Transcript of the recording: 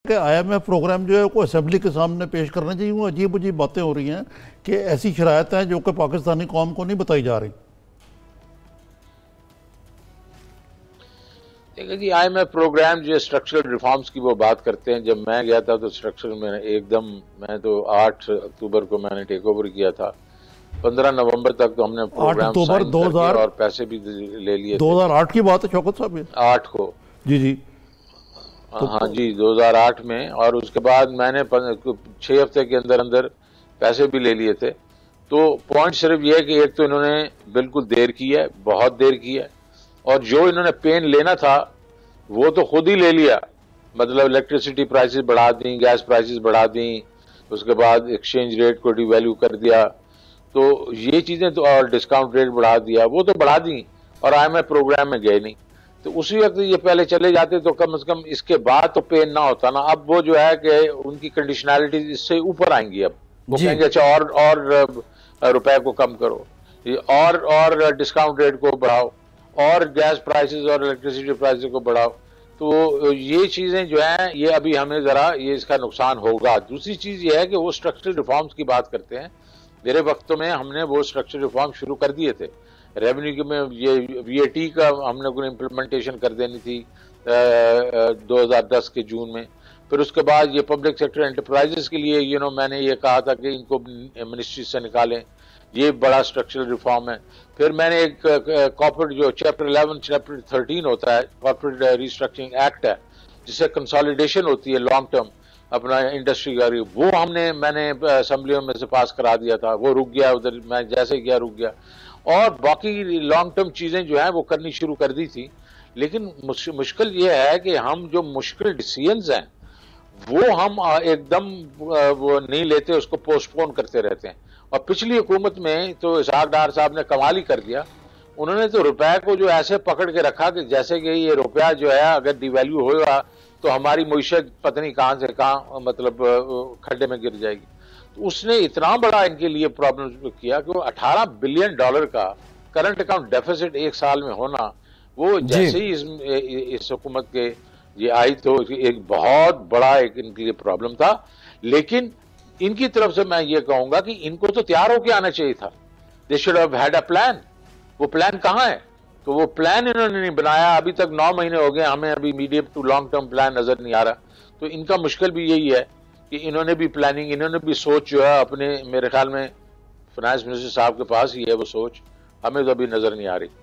کہ IMF programme جو ہے کو اسمبلی کے سامنے پیش کرنا چاہیے. وہ عجیب عجیب باتیں ہو رہی ہیں کہ ایسی شرائط ہیں جو کہ پاکستانی قوم کو نہیں بتائی جا رہی. دیکھیں جی IMF پروگرام جو اسٹرکچرل ریفارمز کی وہ بات کرتے ہیں. جب میں گیا تھا تو اسٹرکچر میں ایک دم میں تو 8 اکتوبر کو میں نے ٹیک اوور کیا تھا. 15 نومبر تک تو ہم نے پروگرام سائن کر دیا اور پیسے بھی لے لیے تھے. 2008 کی بات ہے شوکت صاحب. 8 کو جی ہاں جی 2008 میں. اور اس کے بعد میں نے 6 ہفتے کے اندر اندر پیسے بھی لے لیے تھے. تو پوائنٹ صرف یہ ہے کہ ایک تو انہوں نے بالکل دیر کی ہے, بہت دیر کی ہے, اور جو انہوں نے پین لینا تھا وہ تو خود ہی لے لیا. مطلب الیکٹریسٹی پرائسز بڑھا دیں, گیس پرائسز بڑھا دیں, اس کے بعد ایکسچینج ریٹ کو ڈی ویلیو کر دیا. تو یہ چیزیں تو, اور ڈسکاؤنٹ ریٹ بڑھا دیا, وہ تو بڑھا دیں اور IMF پروگرام میں گئے نہیں. تو اسی وقت یہ پہلے چلے جاتے تو کم از کم اس کے بعد تو پین نہ ہوتا نا. اب وہ جو ہے کہ ان کی کنڈیشنالٹیز اس سے اوپر آئیں گی. اب وہ کہیں گے اچھا اور روپے کو کم کرو, اور ڈسکاؤنٹ ریٹ کو بڑھاؤ, اور گیس پرائسز اور الیکٹریسٹی پرائسز کو بڑھاؤ. تو یہ چیزیں جو ہیں یہ ابھی ہمیں ذرا یہ اس کا نقصان ہوگا. دوسری چیز یہ ہے کہ وہ اسٹرکچرل ریفارمز کی بات کرتے ہیں. میرے وقتوں میں ہم نے وہ اسٹرکچرل ریفارم شروع کر دیے تھے. ریونیو میں یہ VAT کا ہم نے کوئی امپلیمنٹیشن کر دینی تھی 2010 کے جون میں. پھر اس کے بعد یہ پبلک سیکٹر انٹرپرائزز کے لیے میں نے یہ کہا تھا کہ ان کو منسٹری سے نکالیں. یہ بڑا اسٹرکچرل ریفارم ہے. پھر میں نے ایک کارپوریٹ جو چیپٹر 11 چیپٹر 13 ہوتا ہے, کارپوریٹ ریسٹرکچرنگ ایکٹ ہے, جس سے کنسالیڈیشن ہوتی ہے لانگ ٹرم اپنا انڈسٹری کا, وہ میں نے اسمبلیوں میں سے پاس کرا دیا تھا. وہ رک گیا ادھر, میں جیسے گیا رک گیا. اور باقی لانگ ٹرم چیزیں جو ہیں وہ کرنی شروع کر دی تھی. لیکن مشکل یہ ہے کہ ہم جو مشکل ڈیسیژنز ہیں وہ ہم ایک دم وہ نہیں لیتے, اس کو پوسٹ پون کرتے رہتے ہیں. اور پچھلی حکومت میں تو اسحاق ڈار صاحب نے کمال ہی کر دیا. انہوں نے تو روپے کو جو ایسے پکڑ کے رکھا کہ جیسے کہ یہ روپیہ جو ہے اگر ڈی ویلیو ہوگا تو ہماری معیشت پتہ نہیں کہاں سے کہاں مطلب کھڈے میں گر جائے گی. تو اس نے اتنا بڑا ان کے لیے پرابلم کیا کہ وہ $18 بلین کا کرنٹ اکاؤنٹ ڈیفیسٹ ایک سال میں ہونا, وہ جیسے ہی اس حکومت کے یہ آئی تو ایک بہت بڑا ایک ان کے لیے پرابلم تھا. لیکن ان کی طرف سے میں یہ کہوں گا کہ ان کو تو تیار ہو کے آنا چاہیے تھا. They should have had a plan. وہ پلان کہاں ہے؟ تو وہ پلان انہوں نے نہیں بنایا. ابھی تک 9 مہینے ہو گئے, ہمیں ابھی medium to long term plan نظر نہیں آ رہا. تو ان کا مشکل بھی یہی ہے کہ انہوں نے بھی پلاننگ, انہوں نے بھی سوچ جو ہے اپنے, میرے خیال میں فائنانس منسٹر صاحب کے پاس ہی ہے وہ سوچ, ہمیں تو ابھی نظر نہیں آ رہی.